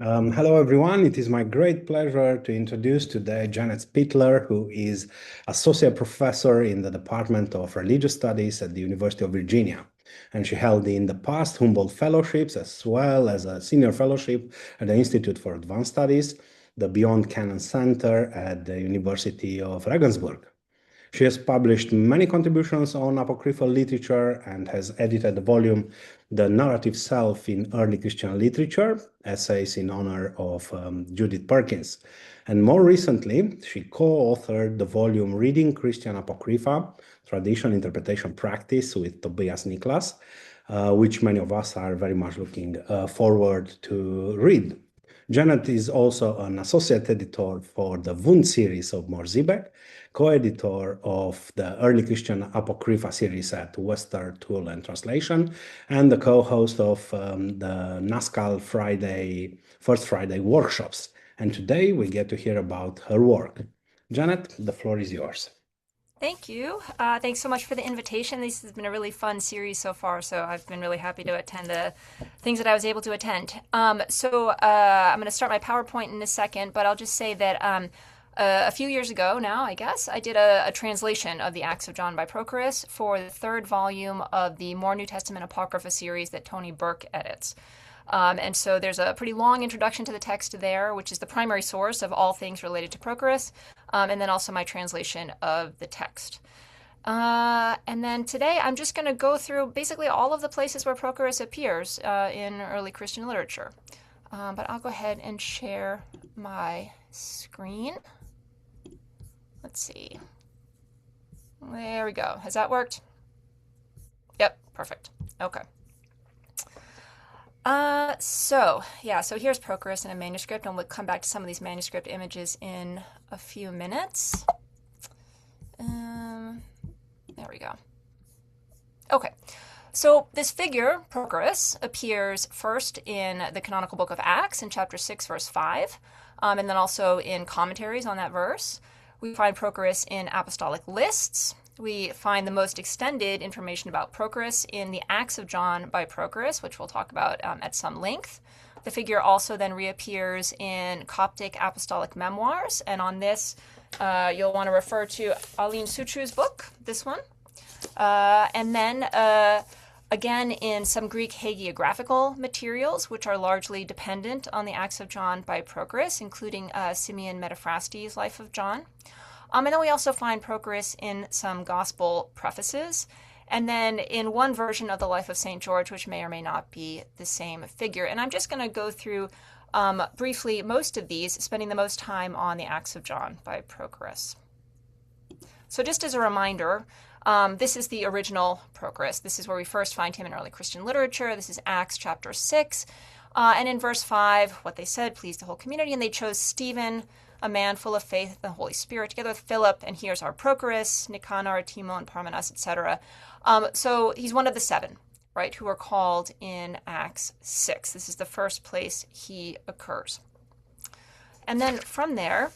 Hello, everyone. It is my great pleasure to introduce today Janet-Spittler, who is Associate Professor in the Department of Religious Studies at the University of Virginia. And she held in the past Humboldt Fellowships as well as a Senior Fellowship at the Institute for Advanced Studies, the Beyond Canon Center at the University of Regensburg. She has published many contributions on apocryphal literature and has edited the volume The Narrative Self in Early Christian Literature, essays in honor of Judith Perkins. And more recently, she co-authored the volume Reading Christian Apocrypha, Tradition, Interpretation, Practice with Tobias Niklas, which many of us are very much looking forward to read. Janet is also an associate editor for the Wund series of Morzibek, co-editor of the Early Christian Apocrypha series at Western Tool and Translation, and the co-host of the NASCAL First Friday workshops. And today we get to hear about her work. Janet, the floor is yours. Thank you. Thanks so much for the invitation. This has been a really fun series so far, so I've been really happy to attend the things that I was able to attend. I'm going to start my PowerPoint in a second, but I'll just say that a few years ago now, I guess, I did a translation of the Acts of John by Prochorus for the third volume of the More New Testament Apocrypha series that Tony Burke edits. And so there's a pretty long introduction to the text there, which is the primary source of all things related to Prochorus, and then also my translation of the text. And then today I'm just going to go through basically all of the places where Prochorus appears in early Christian literature. But I'll go ahead and share my screen. Let's see. There we go. Has that worked? Yep, perfect. Okay. So here's Prochorus in a manuscript, and we'll come back to some of these manuscript images in a few minutes. There we go. Okay, so this figure, Prochorus, appears first in the canonical book of Acts in chapter 6, verse 5, and then also in commentaries on that verse. We find Prochorus in apostolic lists. We find the most extended information about Prochorus in the Acts of John by Prochorus, which we'll talk about at some length. The figure also then reappears in Coptic apostolic memoirs, and on this you'll want to refer to Aline Suchu's book, this one. And then again in some Greek hagiographical materials, which are largely dependent on the Acts of John by Prochorus, including Simeon Metaphrastes' Life of John. And then we also find Prochorus in some gospel prefaces, and then in one version of the Life of St. George, which may or may not be the same figure. And I'm just going to go through briefly most of these, spending the most time on the Acts of John by Prochorus. So just as a reminder, this is the original Prochorus. This is where we first find him in early Christian literature. This is Acts chapter 6. And in verse 5, what they said pleased the whole community, and they chose Stephen, a man full of faith and the Holy Spirit, together with Philip, and here's our Prochorus, Nicanor, Timon, Parmenas, etc. So he's one of the seven, right, who are called in Acts 6. This is the first place he occurs. And then from there,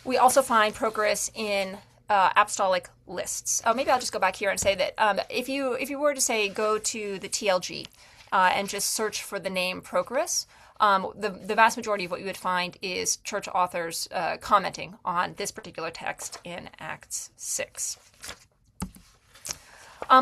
we also find Prochorus in apostolic lists. Maybe I'll just go back here and say that if you were to say go to the TLG and just search for the name Prochorus, the vast majority of what you would find is church authors commenting on this particular text in Acts 6.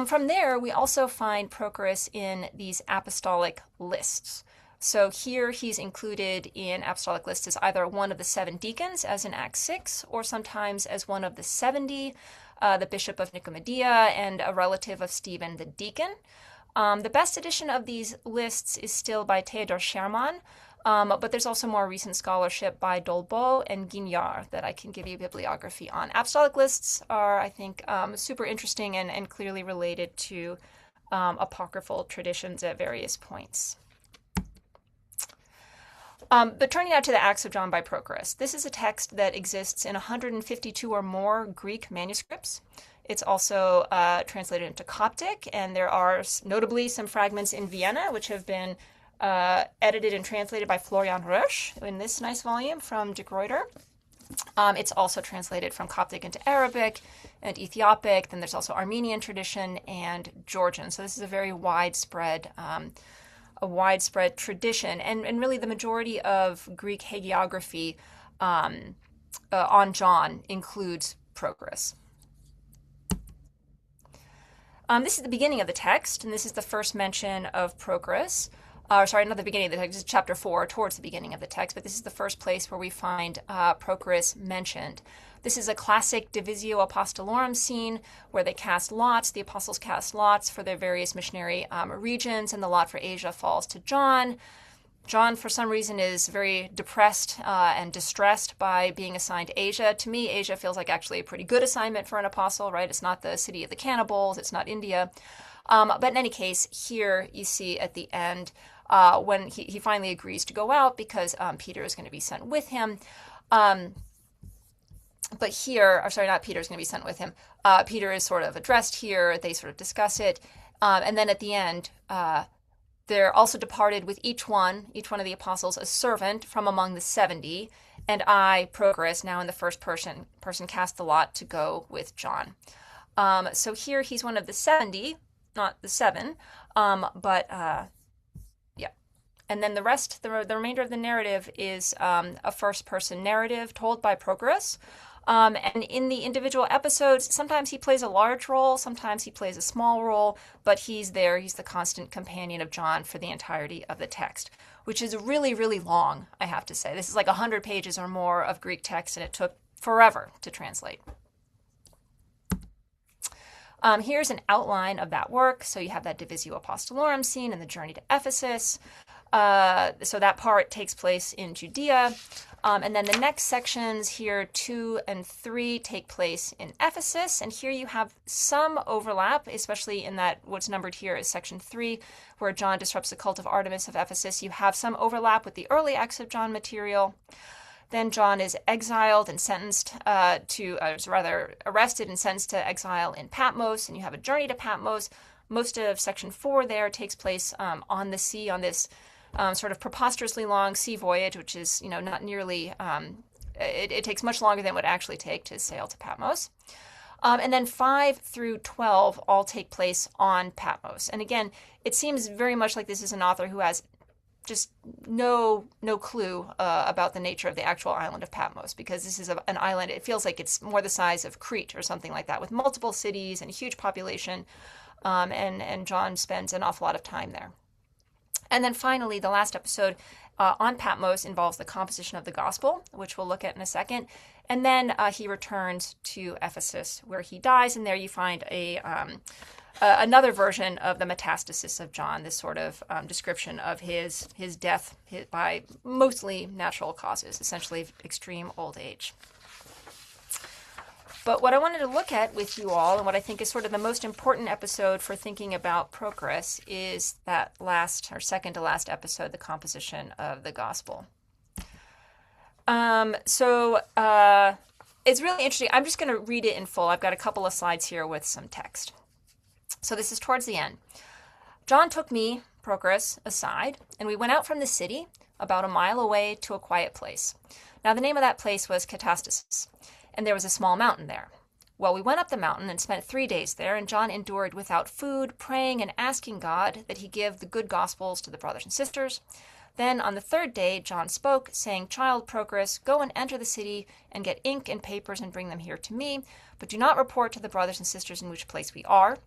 From there, we also find Prochorus in these apostolic lists. So here he's included in apostolic lists as either one of the 7 deacons, as in Acts 6, or sometimes as one of the 70, the bishop of Nicomedia, and a relative of Stephen the deacon. The best edition of these lists is still by Theodor Scherman, but there's also more recent scholarship by Dolbeau and Guignard that I can give you bibliography on. Apostolic lists are, I think, super interesting and clearly related to apocryphal traditions at various points. But turning now to the Acts of John by Prochorus. This is a text that exists in 152 or more Greek manuscripts. It's also translated into Coptic, and there are notably some fragments in Vienna, which have been edited and translated by Florian Rösch in this nice volume from De Gruyter. It's also translated from Coptic into Arabic and Ethiopic. Then there's also Armenian tradition and Georgian. So this is a very widespread a widespread tradition, and really the majority of Greek hagiography on John includes Prochorus. This is the beginning of the text, and this is the first mention of Prochorus. Sorry, not the beginning of the text, this is chapter 4, towards the beginning of the text, but this is the first place where we find Prochorus mentioned. This is a classic Divisio Apostolorum scene where they cast lots. The apostles cast lots for their various missionary regions, and the lot for Asia falls to John. John, for some reason, is very depressed and distressed by being assigned Asia. To me, Asia feels like actually a pretty good assignment for an apostle, right? It's not the city of the cannibals, it's not India. But in any case, here you see at the end, when he finally agrees to go out because Peter is going to be sent with him. But here, or sorry, not Peter is going to be sent with him. Peter is sort of addressed here. They sort of discuss it. And then at the end, there also departed with each one of the apostles, a servant from among the 70. And I, Prochorus, now in the first person cast the lot to go with John. So here he's one of the 70, not the 7. Yeah. And then the rest, the remainder of the narrative is a first-person narrative told by Prochorus. And in the individual episodes, sometimes he plays a large role, sometimes he plays a small role, but he's there. He's the constant companion of John for the entirety of the text, which is really, really long, I have to say. This is like 100 pages or more of Greek text, and it took forever to translate. Here's an outline of that work. So you have that Divisio Apostolorum scene and the journey to Ephesus. So that part takes place in Judea. And then the next sections here, 2 and 3, take place in Ephesus. And here you have some overlap, especially in that what's numbered here is section 3, where John disrupts the cult of Artemis of Ephesus. You have some overlap with the early Acts of John material. Then John is exiled and sentenced arrested and sentenced to exile in Patmos. And you have a journey to Patmos. Most of section 4 there takes place on the sea, on this sort of preposterously long sea voyage, which is, not nearly, it takes much longer than it would actually take to sail to Patmos. And then 5 through 12 all take place on Patmos. And again, it seems very much like this is an author who has just no clue about the nature of the actual island of Patmos, because this is an island, it feels like it's more the size of Crete or something like that, with multiple cities and a huge population, and John spends an awful lot of time there. And then finally, the last episode on Patmos involves the composition of the gospel, which we'll look at in a second. And then he returns to Ephesus, where he dies, and there you find another version of the metastasis of John, this sort of description of his death by mostly natural causes, essentially extreme old age. But what I wanted to look at with you all, and what I think is sort of the most important episode for thinking about Prochorus, is that last, or second to last episode, the composition of the gospel. It's really interesting. I'm just going to read it in full. I've got a couple of slides here with some text. So this is towards the end. John took me, Prochorus, aside, and we went out from the city about a mile away to a quiet place. Now the name of that place was Catastasis, and there was a small mountain there. Well, we went up the mountain and spent 3 days there, and John endured without food, praying and asking God that he give the good gospels to the brothers and sisters. Then on the 3rd day, John spoke, saying, "Child Prochorus, go and enter the city and get ink and papers and bring them here to me, but do not report to the brothers and sisters in which place we are."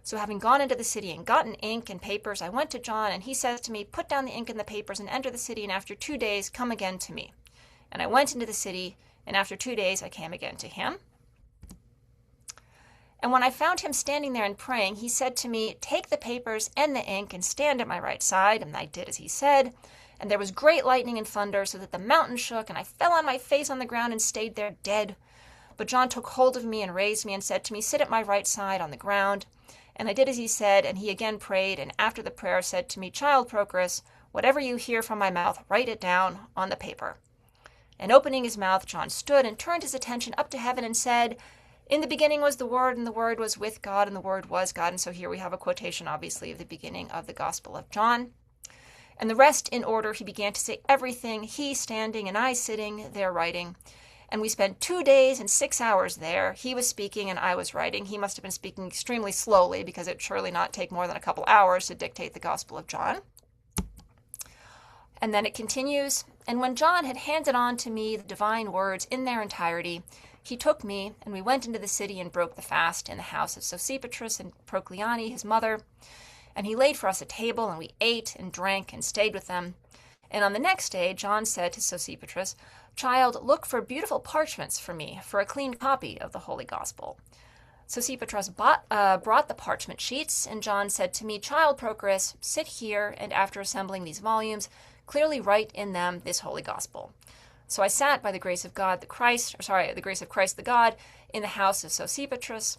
So having gone into the city and gotten ink and papers, I went to John, and he says to me, "Put down the ink and the papers and enter the city, and after 2 days come again to me." And I went into the city, and after 2 days I came again to him. And when I found him standing there and praying, he said to me, "Take the papers and the ink and stand at my right side." And I did as he said. And there was great lightning and thunder, so that the mountain shook, and I fell on my face on the ground and stayed there dead. But John took hold of me and raised me and said to me, "Sit at my right side on the ground." And I did as he said, and he again prayed, and after the prayer said to me, "Child Prochorus, whatever you hear from my mouth, write it down on the paper." And opening his mouth, John stood and turned his attention up to heaven and said, "In the beginning was the Word, and the Word was with God, and the Word was God." And so here we have a quotation, obviously, of the beginning of the Gospel of John. And the rest in order, he began to say everything, he standing and I sitting there writing. And we spent 2 days and 6 hours there. He was speaking and I was writing. He must have been speaking extremely slowly, because it surely not take more than a couple hours to dictate the Gospel of John. And then it continues, and when John had handed on to me the divine words in their entirety, he took me, and we went into the city and broke the fast in the house of Sosipater and Procleone, his mother. And he laid for us a table, and we ate and drank and stayed with them. And on the next day, John said to Sosipater, Child, look for beautiful parchments for me, for a clean copy of the Holy Gospel. Sosipater brought the parchment sheets, and John said to me, Child Prochorus, sit here, and after assembling these volumes, clearly write in them this Holy Gospel. So I sat by the grace of the grace of Christ the God, in the house of Sosipater,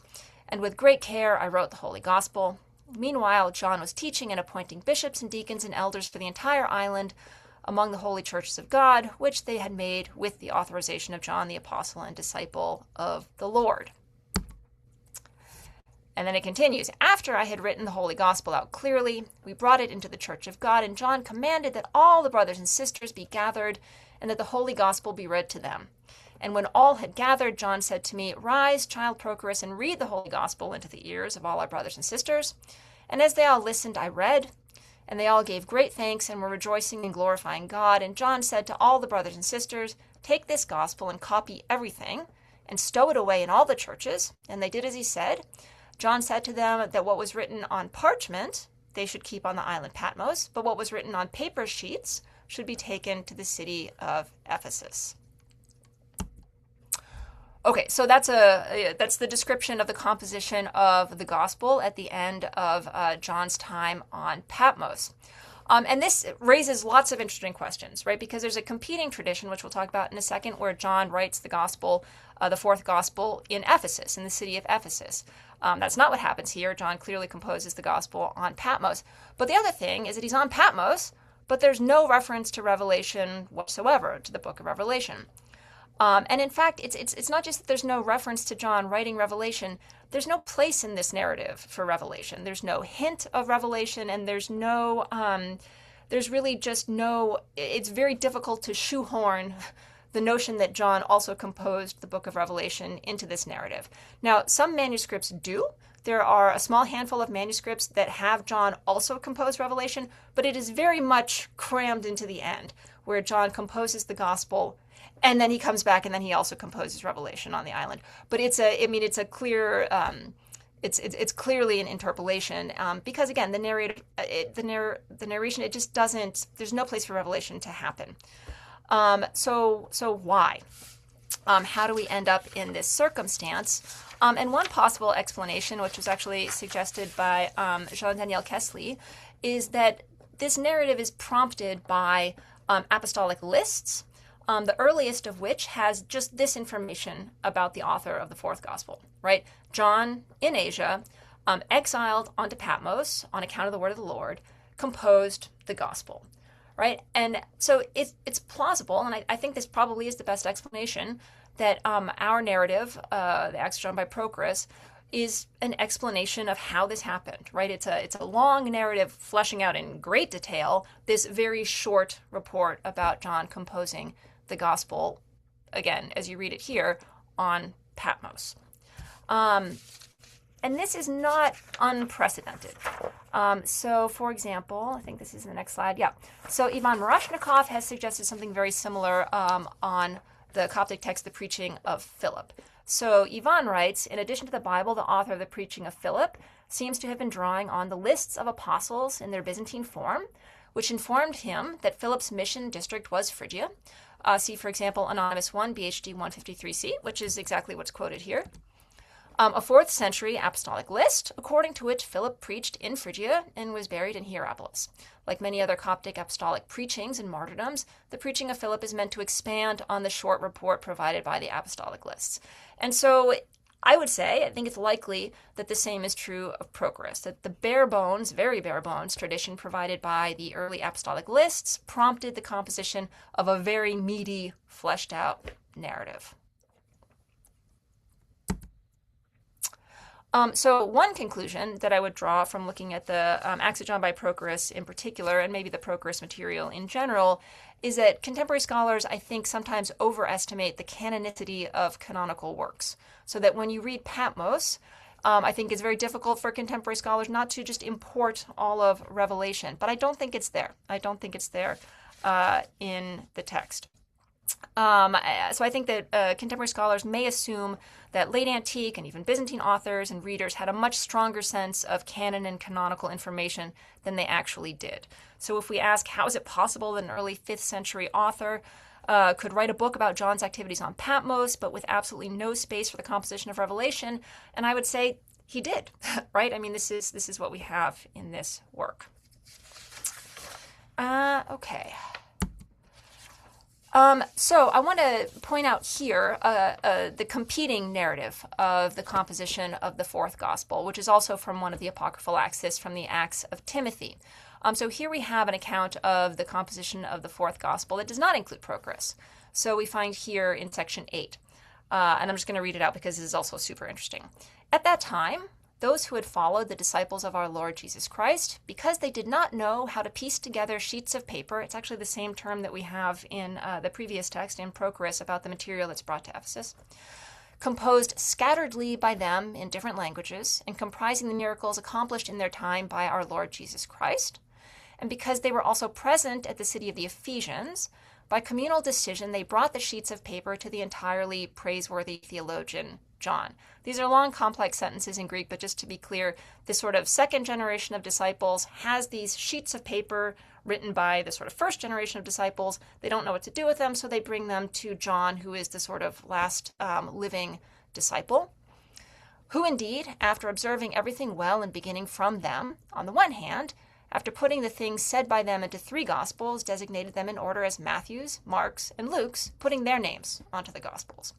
and with great care I wrote the Holy Gospel. Meanwhile, John was teaching and appointing bishops and deacons and elders for the entire island among the holy churches of God, which they had made with the authorization of John the apostle and disciple of the Lord. And then it continues, after I had written the Holy Gospel out clearly, we brought it into the church of God, and John commanded that all the brothers and sisters be gathered, and that the Holy Gospel be read to them. And when all had gathered, John said to me, Rise, child Prochorus, and read the Holy Gospel into the ears of all our brothers and sisters. And as they all listened, I read, and they all gave great thanks and were rejoicing and glorifying God. And John said to all the brothers and sisters, Take this gospel and copy everything, and stow it away in all the churches. And they did as he said. John said to them that what was written on parchment they should keep on the island Patmos, but what was written on paper sheets should be taken to the city of Ephesus. Okay, so that's the description of the composition of the gospel at the end of John's time on Patmos. And this raises lots of interesting questions, right? Because there's a competing tradition, which we'll talk about in a second, where John writes the gospel, the fourth gospel, in Ephesus, in the city of Ephesus. That's not what happens here. John clearly composes the gospel on Patmos. But the other thing is that he's on Patmos, but there's no reference to Revelation whatsoever, to the book of Revelation. And in fact, it's not just that there's no reference to John writing Revelation. There's no place in this narrative for Revelation. There's no hint of Revelation, and there's really just no. It's very difficult to shoehorn the notion that John also composed the book of Revelation into this narrative. Now, some manuscripts do. There are a small handful of manuscripts that have John also compose Revelation, but it is very much crammed into the end, where John composes the gospel, and then he comes back, and then he also composes Revelation on the island. But it's clearly an interpolation, because again, the narration, it just doesn't. There's no place for Revelation to happen. So why? How do we end up in this circumstance? And one possible explanation, which was actually suggested by Jean-Daniel Kessley, is that this narrative is prompted by apostolic lists, the earliest of which has just this information about the author of the fourth gospel, right? John, in Asia, exiled onto Patmos on account of the word of the Lord, composed the gospel, right? And so it's plausible, and I think this probably is the best explanation, that our narrative, the Acts of John by Prochorus, is an explanation of how this happened, right? It's a long narrative fleshing out in great detail this very short report about John composing the gospel, again, as you read it here, on Patmos. And this is not unprecedented. So, for example, I think this is in the next slide. Yeah. So Ivan Moroshnikov has suggested something very similar on the Coptic text, The Preaching of Philip. So Ivan writes, in addition to the Bible, the author of The Preaching of Philip seems to have been drawing on the lists of apostles in their Byzantine form, which informed him that Philip's mission district was Phrygia. See, for example, Anonymous 1, BHD 153c, which is exactly what's quoted here. A 4th century apostolic list, according to which Philip preached in Phrygia and was buried in Hierapolis. Like many other Coptic apostolic preachings and martyrdoms, the preaching of Philip is meant to expand on the short report provided by the apostolic lists. And so I think it's likely that the same is true of Prochorus, that the bare bones, very bare bones, tradition provided by the early apostolic lists prompted the composition of a very meaty, fleshed out narrative. So one conclusion that I would draw from looking at the Acts of John by Prochorus in particular, and maybe the Prochorus material in general, is that contemporary scholars, I think, sometimes overestimate the canonicity of canonical works. So that when you read Patmos, I think it's very difficult for contemporary scholars not to just import all of Revelation. But I don't think it's there. in the text. So I think that contemporary scholars may assume that late antique and even Byzantine authors and readers had a much stronger sense of canon and canonical information than they actually did. So if we ask, how is it possible that an early 5th century author could write a book about John's activities on Patmos, but with absolutely no space for the composition of Revelation? And I would say he did, right? I mean, this is what we have in this work. Okay. So I want to point out here the competing narrative of the composition of the 4th Gospel, which is also from one of the Apocryphal Acts, this from the Acts of Timothy. So here we have an account of the composition of the 4th Gospel that does not include Prochorus. So we find here in section 8, and I'm just going to read it out because this is also super interesting. At that time, those who had followed the disciples of our Lord Jesus Christ, because they did not know how to piece together sheets of paper, it's actually the same term that we have in the previous text in Prochorus about the material that's brought to Ephesus, composed scatteredly by them in different languages, and comprising the miracles accomplished in their time by our Lord Jesus Christ, and because they were also present at the city of the Ephesians, by communal decision they brought the sheets of paper to the entirely praiseworthy theologian John. These are long, complex sentences in Greek, but just to be clear, this sort of second generation of disciples has these sheets of paper written by the sort of first generation of disciples. They don't know what to do with them, so they bring them to John, who is the sort of last living disciple, who indeed, after observing everything well and beginning from them, on the one hand, after putting the things said by them into 3 Gospels, designated them in order as Matthew's, Mark's, and Luke's, putting their names onto the Gospels.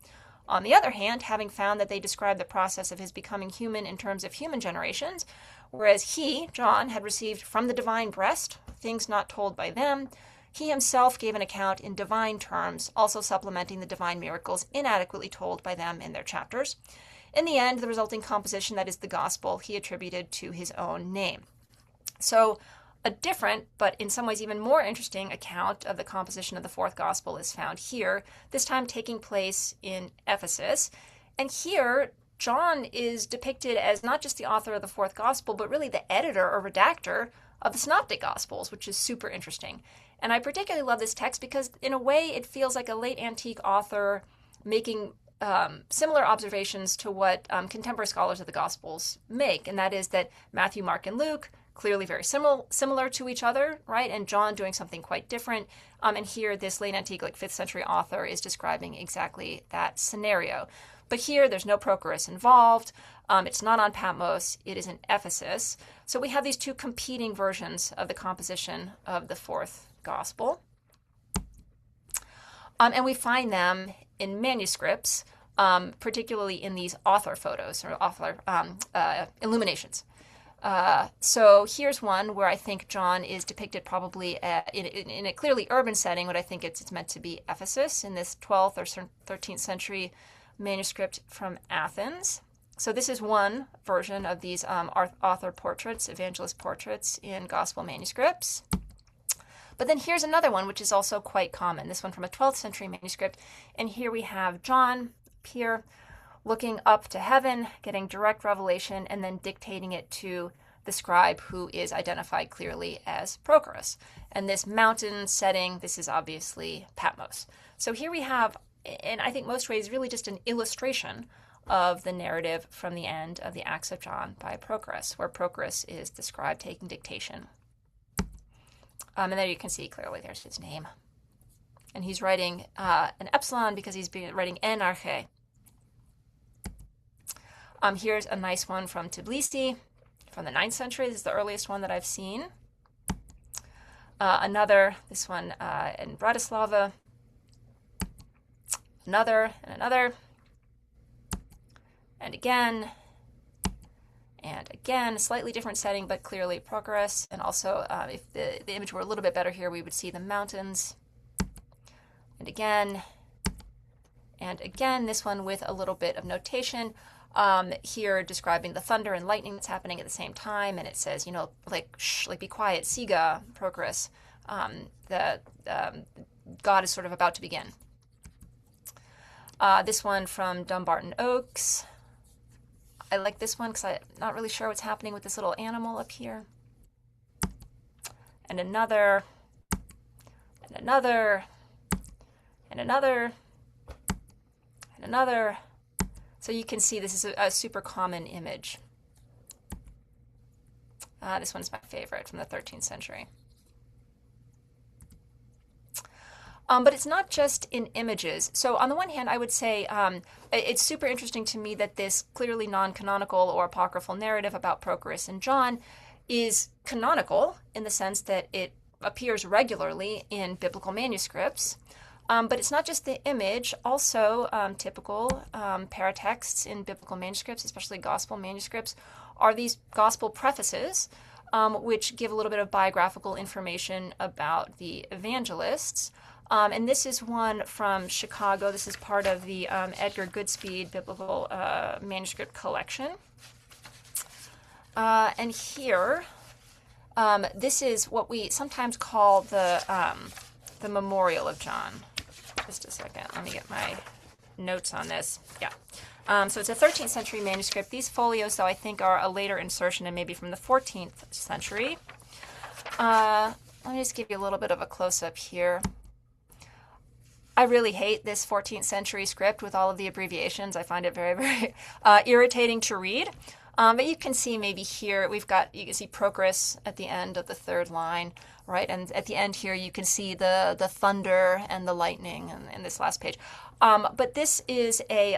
On the other hand, having found that they described the process of his becoming human in terms of human generations, whereas he, John, had received from the divine breast things not told by them, he himself gave an account in divine terms, also supplementing the divine miracles inadequately told by them in their chapters. In the end, the resulting composition, that is the Gospel, he attributed to his own name. So a different, but in some ways even more interesting account of the composition of the 4th Gospel is found here, this time taking place in Ephesus. And here, John is depicted as not just the author of the 4th Gospel, but really the editor or redactor of the Synoptic Gospels, which is super interesting. And I particularly love this text because in a way it feels like a late antique author making similar observations to what contemporary scholars of the Gospels make, and that is that Matthew, Mark, and Luke clearly very similar to each other, right? And John doing something quite different. And here, this late antique, like 5th century author is describing exactly that scenario. But here, there's no Prochorus involved. It's not on Patmos. It is in Ephesus. So we have these 2 competing versions of the composition of the 4th Gospel. And we find them in manuscripts, particularly in these author photos or author illuminations. So here's one where I think John is depicted probably in a clearly urban setting, but I think it's meant to be Ephesus in this 12th or 13th century manuscript from Athens. So this is one version of these author portraits, evangelist portraits in gospel manuscripts. But then here's another one, which is also quite common, this one from a 12th century manuscript. And here we have John here looking up to heaven, getting direct revelation, and then dictating it to the scribe who is identified clearly as Prochorus. And this mountain setting, this is obviously Patmos. So here we have, in I think most ways, really just an illustration of the narrative from the end of the Acts of John by Prochorus, where Prochorus is the scribe taking dictation. And there you can see clearly there's his name. And he's writing an epsilon because he's writing en arche. Here's a nice one from Tbilisi from the 9th century. This is the earliest one that I've seen. This one in Bratislava. Another, and another. And again, a slightly different setting, but clearly Prochorus. And also, if the image were a little bit better here, we would see the mountains. And again, this one with a little bit of notation. Here describing the thunder and lightning that's happening at the same time, and it says, like be quiet, Siga, Prochorus. God is sort of about to begin. This one from Dumbarton Oaks. I like this one because I'm not really sure what's happening with this little animal up here. And another, and another, and another, and another. So you can see this is a super common image. This one's my favorite from the 13th century. But it's not just in images. So on the one hand, I would say it's super interesting to me that this clearly non-canonical or apocryphal narrative about Prochorus and John is canonical in the sense that it appears regularly in biblical manuscripts. But it's not just the image, also typical paratexts in biblical manuscripts, especially gospel manuscripts, are these gospel prefaces, which give a little bit of biographical information about the evangelists. And this is one from Chicago. This is part of the Edgar Goodspeed Biblical Manuscript Collection. And here, this is what we sometimes call the Memorial of John. Just a second, let me get my notes on this. Yeah. So it's a 13th century manuscript. These folios, though, I think are a later insertion and maybe from the 14th century. Let me just give you a little bit of a close-up here. I really hate this 14th century script with all of the abbreviations. I find it very, very irritating to read. But you can see maybe here you can see Prochorus at the end of the third line, right? And at the end here you can see the thunder and the lightning in this last page. But this is a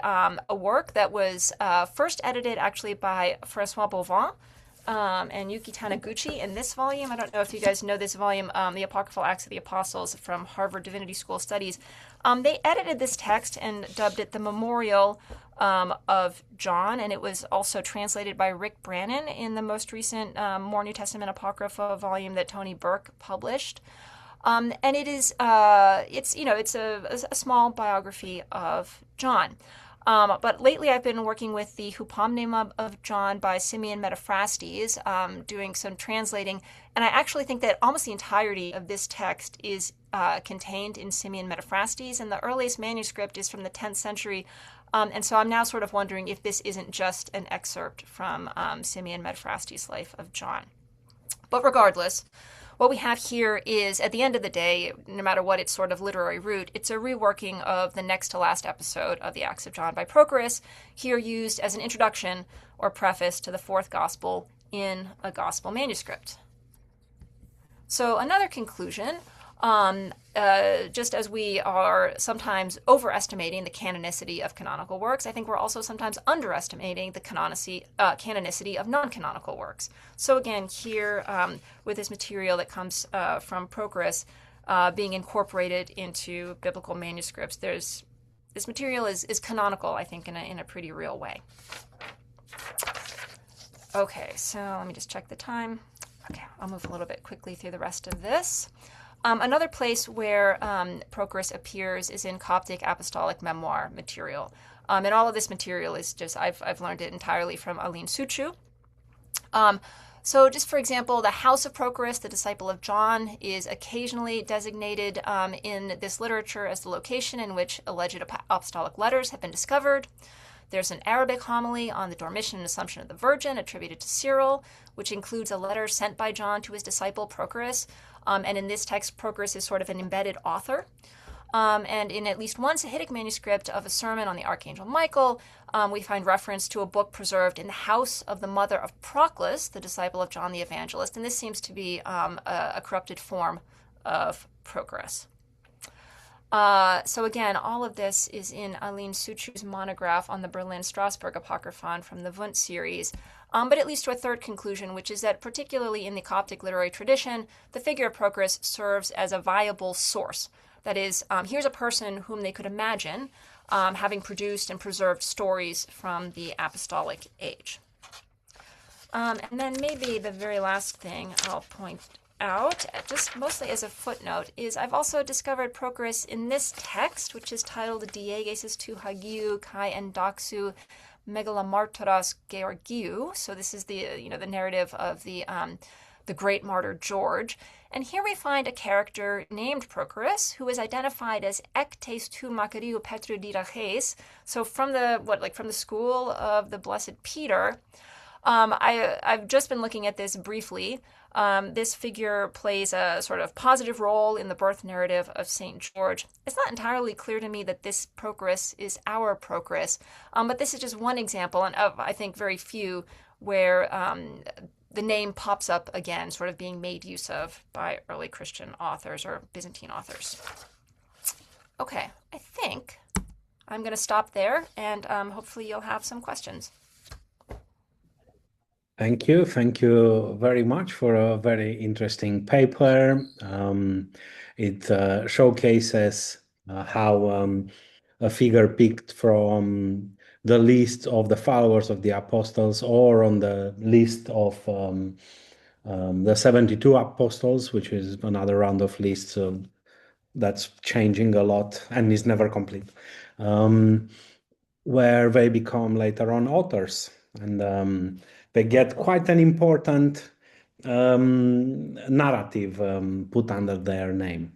work that was first edited actually by François Bouvin and Yuki Taniguchi in this volume. I don't know if you guys know this volume, The Apocryphal Acts of the Apostles from Harvard Divinity School Studies. They edited this text and dubbed it the Memorial of John, and it was also translated by Rick Brannon in the most recent More New Testament Apocrypha volume that Tony Burke published. And it is, it's a small biography of John. But lately I've been working with the Hupomneme of John by Simeon Metaphrastes, doing some translating, and I actually think that almost the entirety of this text is contained in Simeon Metaphrastes, and the earliest manuscript is from the 10th century, and so I'm now sort of wondering if this isn't just an excerpt from Simeon Metaphrastes' Life of John. But regardless, what we have here is, at the end of the day, no matter what its sort of literary root, it's a reworking of the next to last episode of the Acts of John by Prochorus, here used as an introduction or preface to the fourth gospel in a gospel manuscript. So another conclusion, just as we are sometimes overestimating the canonicity of canonical works, I think we're also sometimes underestimating the canonicity of non-canonical works. So again, here with this material that comes from Prochorus being incorporated into biblical manuscripts, this material is canonical, I think, in a pretty real way. Okay, so let me just check the time. Okay, I'll move a little bit quickly through the rest of this. Another place where Prochorus appears is in Coptic apostolic memoir material. And all of this material is just, I've learned it entirely from Aline Suciu. So just for example, the house of Prochorus, the disciple of John, is occasionally designated in this literature as the location in which alleged apostolic letters have been discovered. There's an Arabic homily on the Dormition and Assumption of the Virgin attributed to Cyril, which includes a letter sent by John to his disciple Prochorus. And in this text, Prochorus is sort of an embedded author. And in at least one Sahidic manuscript of a sermon on the Archangel Michael, we find reference to a book preserved in the house of the mother of Proclus, the disciple of John the Evangelist. And this seems to be a corrupted form of Prochorus. So again, all of this is in Aline Suciu's monograph on the Berlin-Strasbourg Apocryphon from the Wundt series. But it leads to a third conclusion, which is that particularly in the Coptic literary tradition, the figure of Prochorus serves as a viable source. That is, here's a person whom they could imagine having produced and preserved stories from the apostolic age. And then maybe the very last thing I'll point out, just mostly as a footnote, is I've also discovered Prochorus in this text, which is titled Diegesis tu Hagiou Kai Endoxou Megalomartyros Georgiou. So this is the narrative of the great martyr George. And here we find a character named Prochorus, who is identified as Ektes tu Makariou Petru Diraches. So from the school of the Blessed Peter. I've just been looking at this briefly. This figure plays a sort of positive role in the birth narrative of St. George. It's not entirely clear to me that this Prochorus is our Prochorus, but this is just one example, and of, I think, very few where the name pops up again, sort of being made use of by early Christian authors or Byzantine authors. Okay, I think I'm going to stop there, and hopefully you'll have some questions. Thank you. Thank you very much for a very interesting paper. It showcases how a figure picked from the list of the followers of the apostles or on the list of the 72 apostles, which is another round of lists. That's changing a lot and is never complete, where they become later on authors. And they get quite an important narrative put under their name.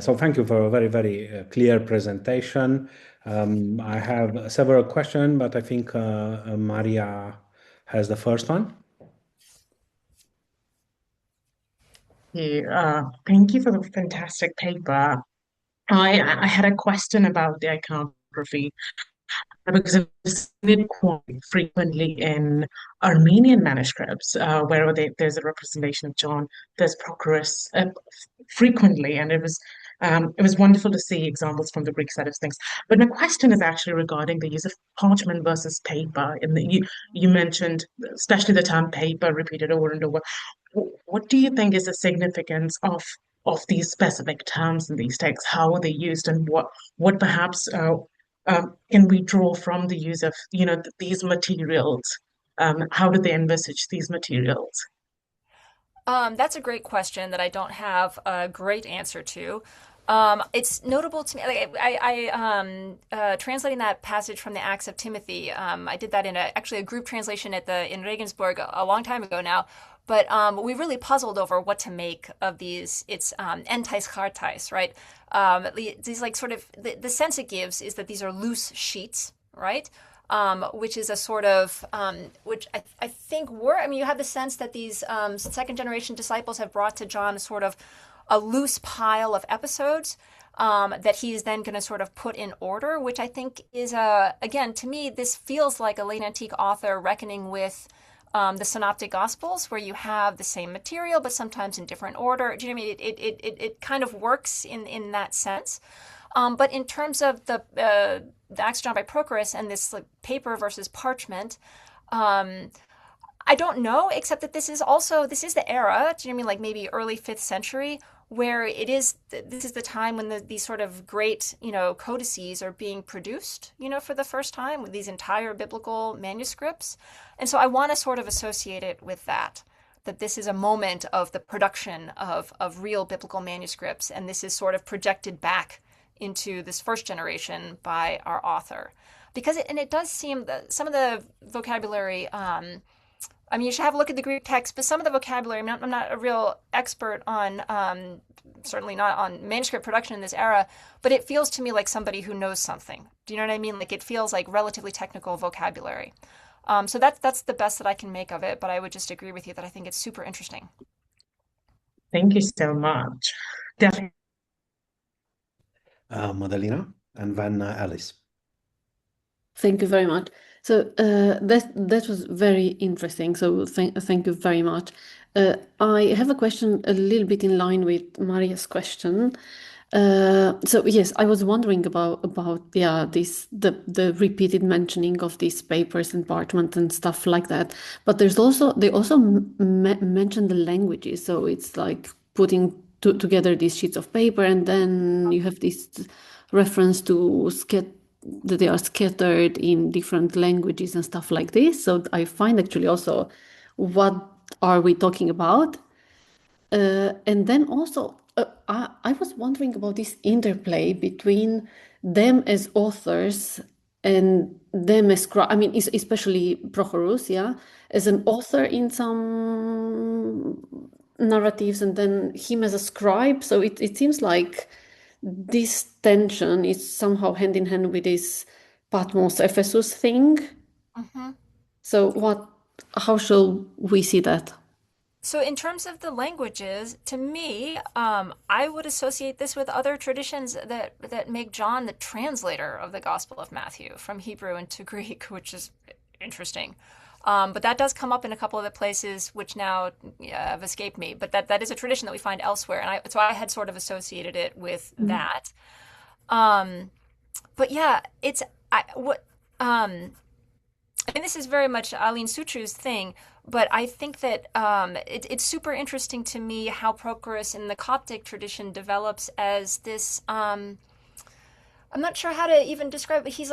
So thank you for a very, very clear presentation. I have several questions, but I think Maria has the first one. Thank you for the fantastic paper. I had a question about the iconography because I've seen it quite frequently in Armenian manuscripts, where there's a representation of John. There's Prochorus frequently, and it was wonderful to see examples from the Greek side of things. But my question is actually regarding the use of parchment versus paper. You mentioned, especially the term paper repeated over and over. What do you think is the significance of these specific terms in these texts? How are they used, and what perhaps can we draw from the use of these materials? How do they envisage these materials? That's a great question that I don't have a great answer to. It's notable to me. Like, translating that passage from the Acts of Timothy. I did that in actually a group translation in Regensburg a long time ago now. But we really puzzled over what to make of these. It's entais chartais, right? These like sort of the sense it gives is that these are loose sheets, right? Which is a sort of, which I think I mean, you have the sense that these second generation disciples have brought to John sort of a loose pile of episodes that he's then going to sort of put in order, which I think is, again, to me, this feels like a late antique author reckoning with the synoptic gospels, where you have the same material, but sometimes in different order. Do you know what I mean? It kind of works in that sense. But in terms of the Acts of John by Prochorus and this like paper versus parchment, I don't know, except that this is the era. Do you know what I mean? Like maybe early 5th century, where this is the time when these sort of great, codices are being produced, for the first time, with these entire biblical manuscripts. And so I want to sort of associate it with that this is a moment of the production of real biblical manuscripts, and this is sort of projected back into this first generation by our author. Because it does seem that some of the vocabulary, I mean, you should have a look at the Greek text, but some of the vocabulary, I mean, I'm not a real expert on, certainly not on manuscript production in this era, but it feels to me like somebody who knows something. Do you know what I mean? Like it feels like relatively technical vocabulary. So that's the best that I can make of it, but I would just agree with you that I think it's super interesting. Thank you so much. Definitely. Madalina, and then Alice. Thank you very much. So that was very interesting. So thank you very much. I have a question a little bit in line with Maria's question. So yes, I was wondering about the repeated mentioning of these papers and parchment and stuff like that. But they also mention the languages. So it's like putting together these sheets of paper, and then you have this reference to that they are scattered in different languages and stuff like this. So I find actually also, what are we talking about? And then also, I was wondering about this interplay between them as authors and them as, I mean, especially Prochorus, yeah, as an author in some narratives, and then him as a scribe. So it seems like this tension is somehow hand in hand with this Patmos Ephesus thing. Mm-hmm. So How shall we see that? So, in terms of the languages, to me, I would associate this with other traditions that make John the translator of the Gospel of Matthew from Hebrew into Greek, which is interesting. But that does come up in a couple of the places, which now have escaped me. But that is a tradition that we find elsewhere, and so I had sort of associated it with that. Um, but yeah, it's I what I mean, this is very much Aline Suchu's thing, but I think that it's super interesting to me how Prochorus in the Coptic tradition develops as this. I'm not sure how to even describe it, but he's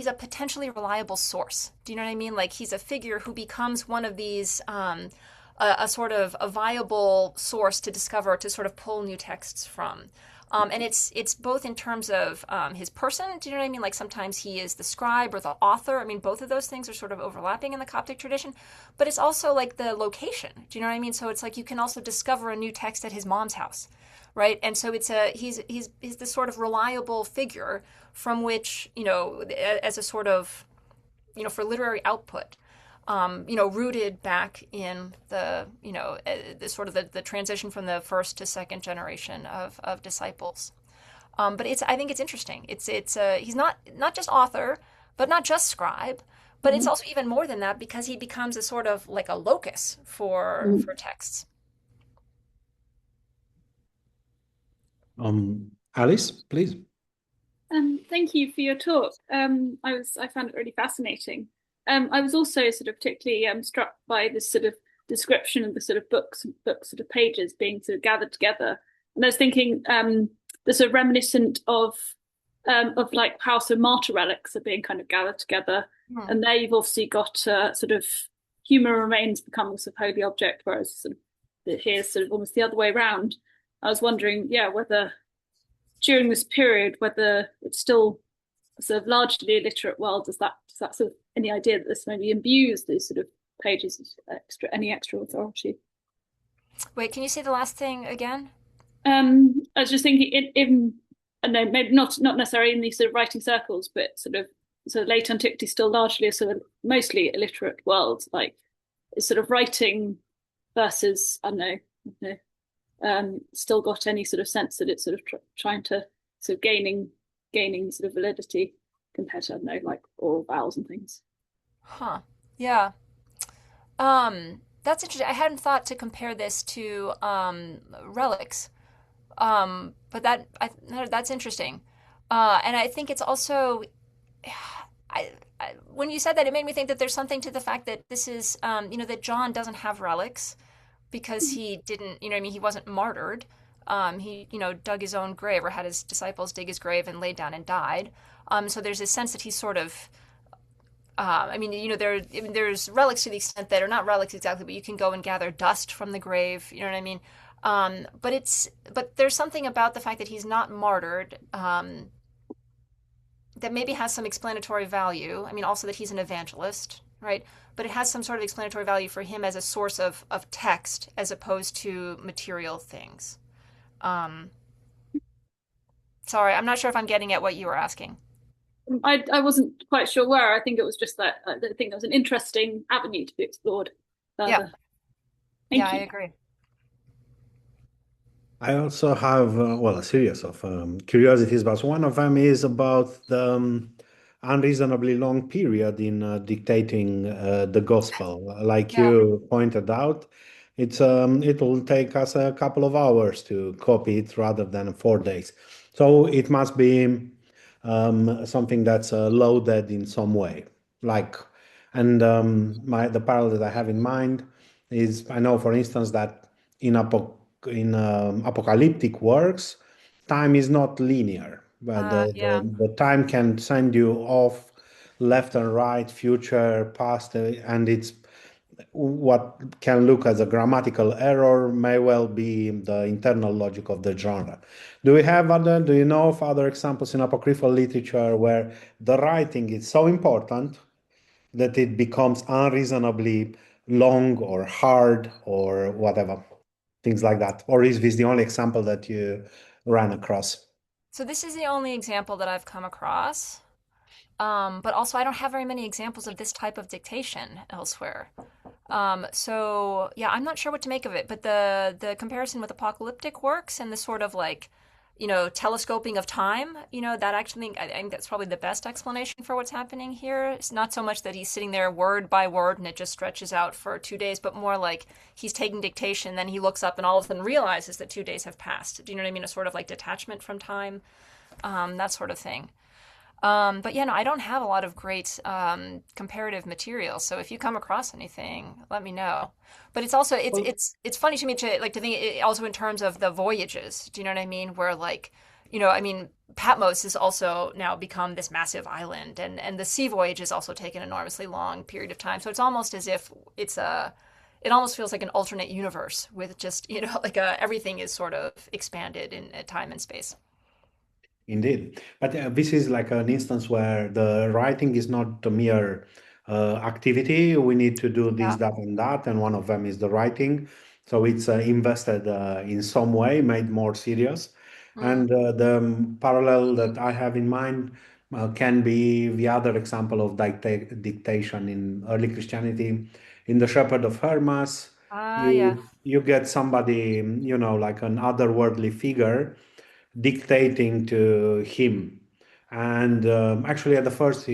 a potentially reliable source. Do you know what I mean? Like he's a figure who becomes one of these a sort of a viable source to discover to sort of pull new texts from. And it's both in terms of his person. Do you know what I mean? Like sometimes he is the scribe or the author. I mean, both of those things are sort of overlapping in the Coptic tradition. But it's also like the location. Do you know what I mean? So it's like you can also discover a new text at his mom's house, right? And so he's this sort of reliable figure from which, as a sort of, for literary output, rooted back in the sort of the transition from the first to second generation of disciples. But I think it's interesting. He's not just author, but not just scribe, but it's also even more than that because he becomes a sort of like a locus for texts. Alice, please. Thank you for your talk. I found it really fascinating. I was also sort of particularly struck by this sort of description of the sort of books sort of pages being sort of gathered together. And I was thinking the sort of reminiscent of like how sort of martyr relics are being kind of gathered together. And there you've obviously got sort of human remains becoming a sort of holy object, whereas sort of here's sort of almost the other way around. I was wondering, whether during this period, whether it's still sort of largely illiterate world, does that sort of any idea that this maybe imbues these sort of pages any extra authority? Wait, can you say the last thing again? I was just thinking in I don't know, maybe not necessarily in these sort of writing circles, but sort of late antiquity still largely a sort of mostly illiterate world, like is sort of writing versus I don't know, still got any sort of sense that it's sort of trying to sort of gaining sort of validity compared to I don't know, like oral vowels and things. Huh. Yeah. That's interesting. I hadn't thought to compare this to relics. But that's interesting. And I think it's also, when you said that, it made me think that there's something to the fact that this is, that John doesn't have relics because he didn't, I mean, he wasn't martyred. He, dug his own grave or had his disciples dig his grave and laid down and died. So there's a sense that he's sort of, there's relics to the extent that are not relics exactly, but you can go and gather dust from the grave. You know what I mean? But there's something about the fact that he's not martyred that maybe has some explanatory value. I mean, also that he's an evangelist, right? But it has some sort of explanatory value for him as a source of text as opposed to material things. Sorry, I'm not sure if I'm getting at what you were asking. I wasn't quite sure where. I think it was just that I think there was an interesting avenue to be explored further. Yeah. Thank Yeah, you. I agree. I also have, a series of curiosities, but one of them is about the unreasonably long period in dictating the gospel. Like Yeah. you pointed out, it will take us a couple of hours to copy it rather than 4 days. So it must be something that's loaded in some way. Like, and the parallel that I have in mind is I know, for instance, that in apocalyptic works, time is not linear, but Yeah. the time can send you off left and right, future, past, and it's what can look as a grammatical error may well be the internal logic of the genre. Do you know of other examples in apocryphal literature where the writing is so important that it becomes unreasonably long or hard or whatever, things like that? Or is this the only example that you ran across? So this is the only example that I've come across. But also I don't have very many examples of this type of dictation elsewhere. So yeah, I'm not sure what to make of it, but the comparison with apocalyptic works and the sort of like, telescoping of time, that actually I think that's probably the best explanation for what's happening here. It's not so much that he's sitting there word by word and it just stretches out for 2 days, but more like he's taking dictation, then he looks up and all of a sudden realizes that 2 days have passed. Do you know what I mean? A sort of like detachment from time, that sort of thing. But yeah, no, I don't have a lot of great comparative material. So if you come across anything, let me know. But it's also Well, it's funny to me to think also in terms of the voyages. Do you know what I mean? Where like, I mean, Patmos has also now become this massive island, and the sea voyage has also taken an enormously long period of time. So it's almost as if it almost feels like an alternate universe with just like everything is sort of expanded in time and space. Indeed. But this is like an instance where the writing is not a mere activity. We need to do this, Yeah. that, and that. And one of them is the writing. So it's invested in some way, made more serious. Mm. And the parallel that I have in mind can be the other example of dictation in early Christianity. In the Shepherd of Hermas, Yeah. you get somebody, like an otherworldly figure dictating to him. And actually, at the first,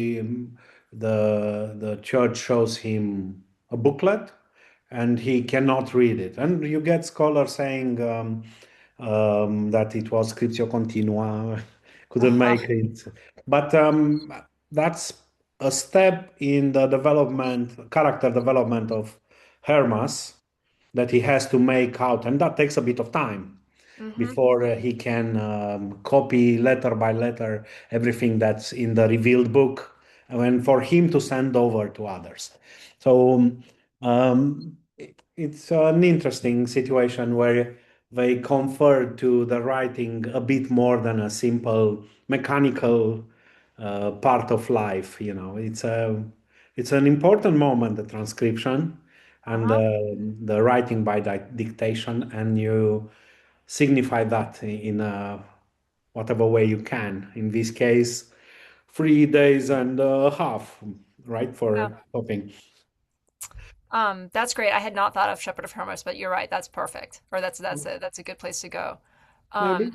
the church shows him a booklet, and he cannot read it. And you get scholars saying that it was scriptio continua, couldn't Uh-huh. make it. But that's a step in the character development of Hermas that he has to make out, and that takes a bit of time Hmm. before he can copy letter by letter everything that's in the revealed book, and for him to send over to others. So it's an interesting situation where they confer to the writing a bit more than a simple mechanical part of life. It's an important moment, the transcription and Uh-huh. the writing by dictation, and you signify that in whatever way you can. In this case, 3 days and a half, right, Yeah. for copying. That's great. I had not thought of Shepherd of Hermas, but you're right. That's perfect. Or that's a good place to go. Um, Maybe.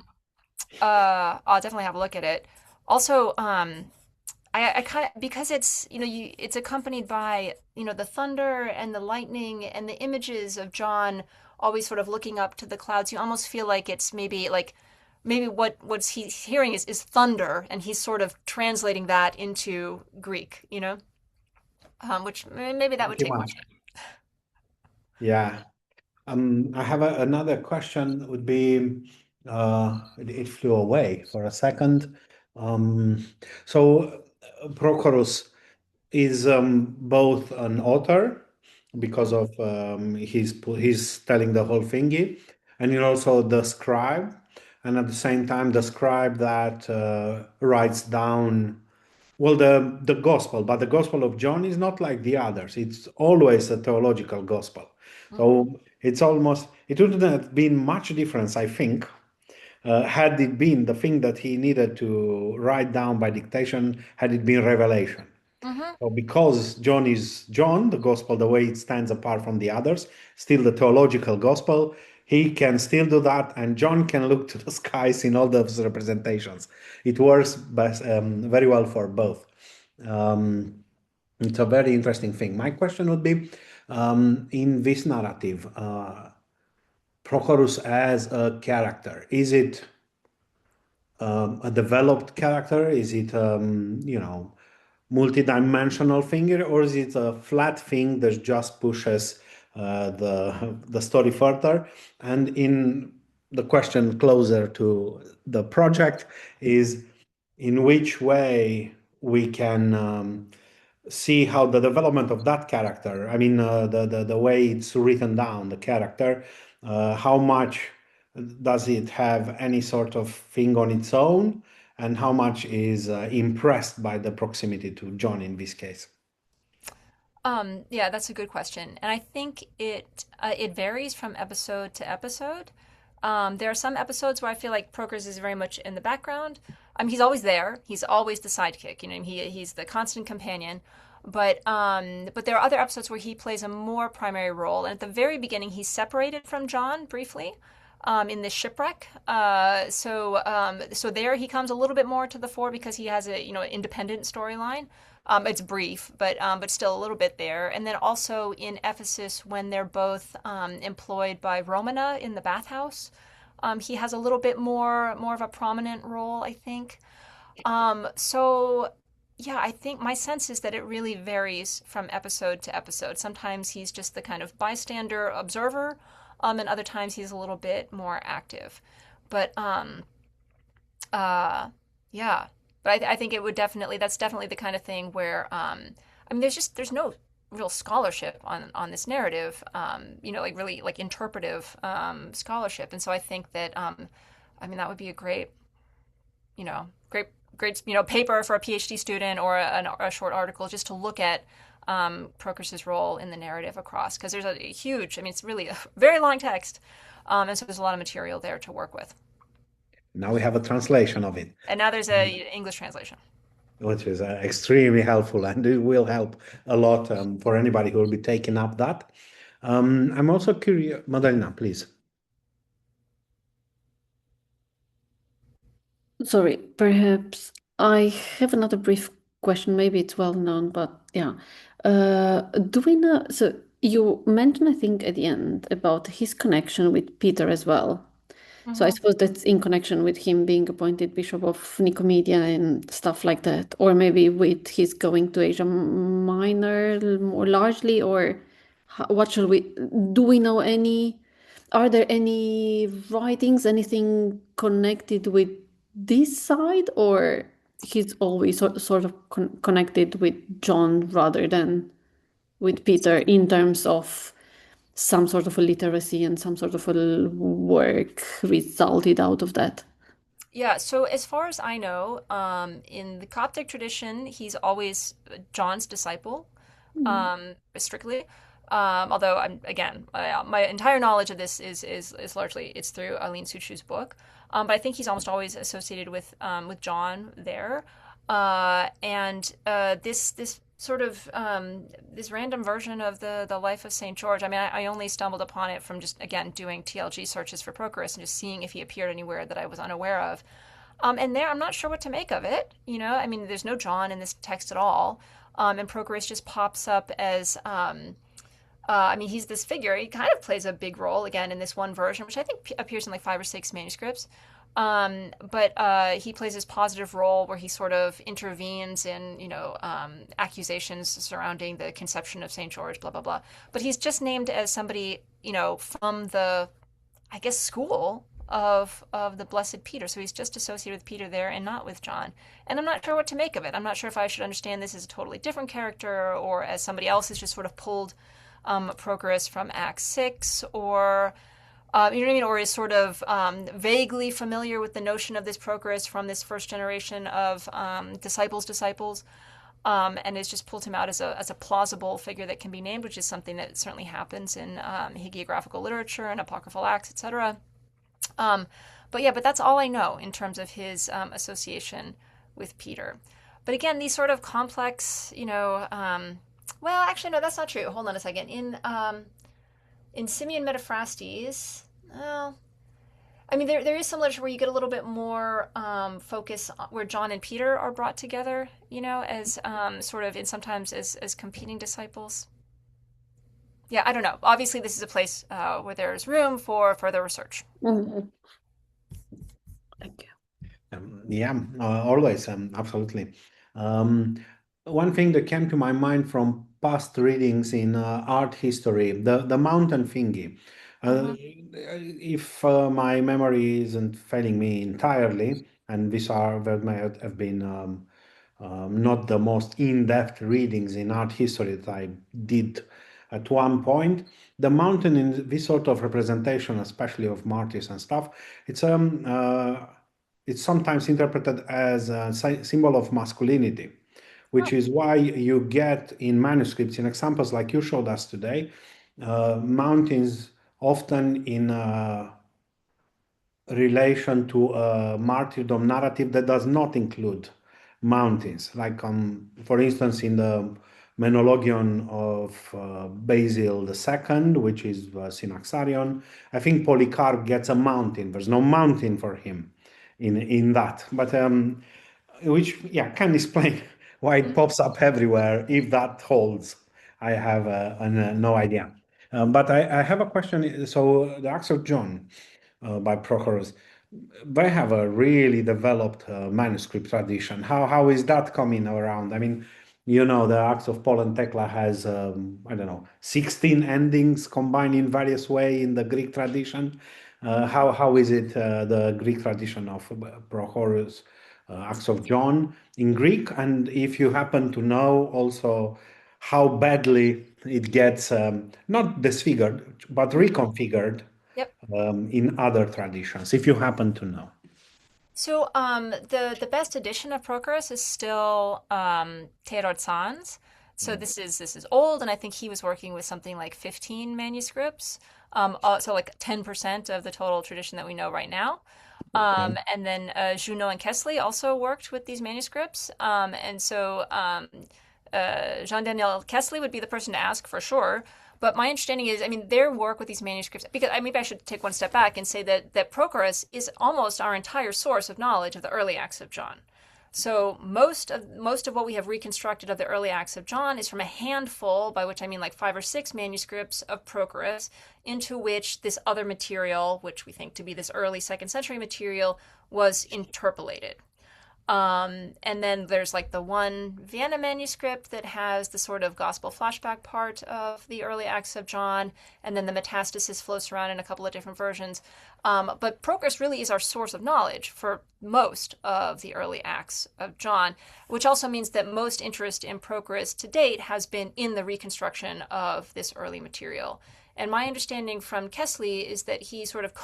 I'll definitely have a look at it. Also, I kind of because it's accompanied by the thunder and the lightning and the images of John always sort of looking up to the clouds. You almost feel like it's maybe what's he's hearing is thunder, and he's sort of translating that into Greek. Which maybe that would Pretty take more much. time. Yeah. I have another question would be, it flew away for a second. Um, so Prochorus is both an author because of he's telling the whole thingy, and he's also the scribe, and at the same time the scribe that writes down well the gospel. But the gospel of John is not like the others. It's always a theological gospel. Mm-hmm. So it wouldn't have been much difference, I think, had it been the thing that he needed to write down by dictation, had it been revelation. Mm-hmm. So because John is John, the gospel, the way it stands apart from the others, still the theological gospel, he can still do that, and John can look to the skies in all those representations. It works very well for both. Um, it's a very interesting thing. My question would be, in this narrative, Prochorus as a character, is it a developed character? Is it, multi-dimensional thing, or is it a flat thing that just pushes the story further? And in the question closer to the project is in which way we can see how the development of that character, I mean, the way it's written down, the character, how much does it have any sort of thing on its own, and how much is impressed by the proximity to John in this case? Yeah, that's a good question, and I think it varies from episode to episode. There are some episodes where I feel like Procris is very much in the background. I mean, he's always there. He's always the sidekick. He's the constant companion. But there are other episodes where he plays a more primary role. And at the very beginning, he's separated from John briefly. In the shipwreck, so there he comes a little bit more to the fore because he has a independent storyline. It's brief, but still a little bit there. And then also in Ephesus when they're both employed by Romana in the bathhouse, he has a little bit more of a prominent role, I think. So yeah, I think my sense is that it really varies from episode to episode. Sometimes he's just the kind of bystander observer, and other times he's a little bit more active. But yeah, but I think it would definitely that's definitely the kind of thing where I mean there's no real scholarship on this narrative, like really like interpretive scholarship, and so I think that I mean that would be a great great paper for a PhD student or a short article just to look at Prochorus's role in the narrative across, because there's a huge, I mean, it's really a very long text, and so there's a lot of material there to work with. Now we have a translation of it, And now there's a English translation. which is extremely helpful, and it will help a lot for anybody who will be taking up that. I'm also curious, Madalina, please. Sorry, perhaps I have another brief question. Maybe it's well known, but yeah. Do we know? So you mentioned, I think, at the end about his connection with Peter as well. So I suppose that's in connection with him being appointed Bishop of Nicomedia and stuff like that, or maybe with his going to Asia Minor more largely, or what shall we? Do we know any? Are there any writings, anything connected with this side, or he's always sort of connected with John rather than with Peter in terms of some sort of a literacy and some sort of a work resulted out of that? Yeah, so as far as I know, in the Coptic tradition, he's always John's disciple, strictly. Although my entire knowledge of this is largely it's through Aline Suchu's book. But I think he's almost always associated with John there. And this sort of this random version of the life of Saint George. I mean, I only stumbled upon it from just again doing TLG searches for Prochorus and just seeing if he appeared anywhere that I was unaware of. And there, I'm not sure what to make of it. I mean, there's no John in this text at all. And Prochorus just pops up as I mean, he's this figure. He kind of plays a big role again in this one version, which I think appears in like 5 or 6 manuscripts. But he plays this positive role where he sort of intervenes in, accusations surrounding the conception of Saint George, blah blah blah. But he's just named as somebody, from the, I guess, school of the Blessed Peter. So he's just associated with Peter there and not with John. And I'm not sure what to make of it. I'm not sure if I should understand this as a totally different character or as somebody else has just sort of pulled Prochorus from Act 6, or you know what I mean, or is sort of vaguely familiar with the notion of this Prochorus from this first generation of disciples, and has just pulled him out as a plausible figure that can be named, which is something that certainly happens in hagiographical literature and apocryphal Acts, etc. But that's all I know in terms of his association with Peter. But again, these sort of complex, well, actually, no, that's not true. Hold on a second. In Simeon Metaphrastes, well, I mean, there is some literature where you get a little bit more focus where John and Peter are brought together, as sort of, and sometimes as competing disciples. Yeah, I don't know. Obviously, this is a place where there's room for further research. Mhm. Thank you. Yeah, always, absolutely. One thing that came to my mind from past readings in art history, the mountain thingy. If my memory isn't failing me entirely, and these are that may have been not the most in-depth readings in art history that I did at one point. The mountain in this sort of representation, especially of martyrs and stuff, it's sometimes interpreted as a symbol of masculinity, which is why you get in manuscripts, in examples like you showed us today, mountains often in relation to a martyrdom narrative that does not include mountains. Like, for instance, in the Menologion of Basil II, which is Synaxarion. I think Polycarp gets a mountain. There's no mountain for him in that, but which can explain why it pops up everywhere if that holds. I have no idea. But I have a question. So the Acts of John by Prochorus, they have a really developed manuscript tradition. How is that coming around? I mean, the Acts of Paul and Thecla has I don't know 16 endings combined in various way in the Greek tradition. How is it the Greek tradition of Prochorus, Acts of John in Greek? And if you happen to know also how badly it gets not disfigured but reconfigured Yep. in other traditions, if you happen to know. So the best edition of Prochorus is still Theodor Zahn's. So this is old, and I think he was working with something like 15 manuscripts. So like 10% of the total tradition that we know right now. And then Junot and Kesley also worked with these manuscripts. And so Jean-Daniel Kesley would be the person to ask for sure. But my understanding is, I mean, their work with these manuscripts, because maybe I should take one step back and say that Prochorus is almost our entire source of knowledge of the early Acts of John. So most of what we have reconstructed of the early Acts of John is from a handful, by which I mean like 5 or 6 manuscripts of Prochorus, into which this other material, which we think to be this early 2nd century material, was interpolated. And then there's like the one Vienna manuscript that has the sort of gospel flashback part of the early Acts of John, and then the metastasis floats around in a couple of different versions. But Prochorus really is our source of knowledge for most of the early Acts of John, which also means that most interest in Prochorus to date has been in the reconstruction of this early material. And my understanding from Kesley is that he sort of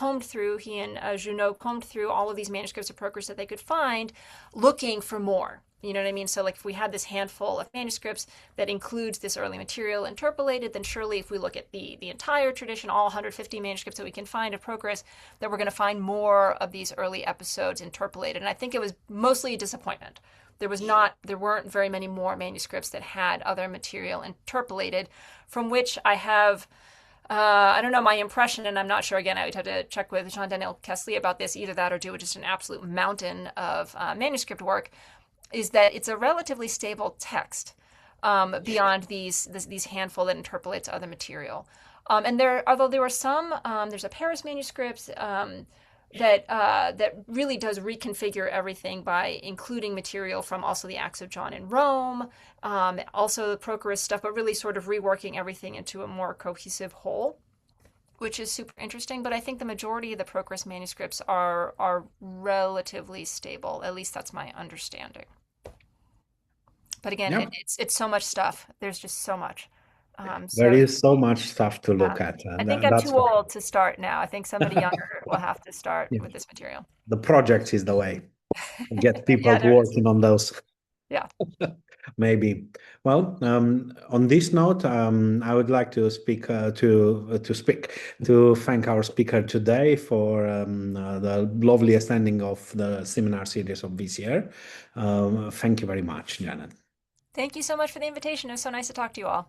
he and Junot combed through all of these manuscripts of Prochorus that they could find, looking for more. You know what I mean? So like if we had this handful of manuscripts that includes this early material interpolated, then surely if we look at the entire tradition, all 150 manuscripts that we can find of Prochorus, that we're going to find more of these early episodes interpolated. And I think it was mostly a disappointment. There weren't very many more manuscripts that had other material interpolated, from which I have I don't know my impression, and I'm not sure. Again, I would have to check with Jean-Daniel Kesley about this. Either that or do just an absolute mountain of manuscript work. Is that it's a relatively stable text beyond these handful that interpolates other material. And although there were some, there's a Paris manuscript that really does reconfigure everything by including material from also the Acts of John in Rome, also the Prochorus stuff, but really sort of reworking everything into a more cohesive whole, which is super interesting. But I think the majority of the Prochorus manuscripts are relatively stable. At least that's my understanding. But again, it's so much stuff. There's just so much. There is so much stuff to look at. I think I'm too old to start now. I think somebody younger will have to start with this material. The project is the way. Get people working on those. Yeah. Maybe. Well, on this note, I would like to thank our speaker today for the loveliest ending of the seminar series of this year. Thank you very much, Janet. Thank you so much for the invitation. It was so nice to talk to you all.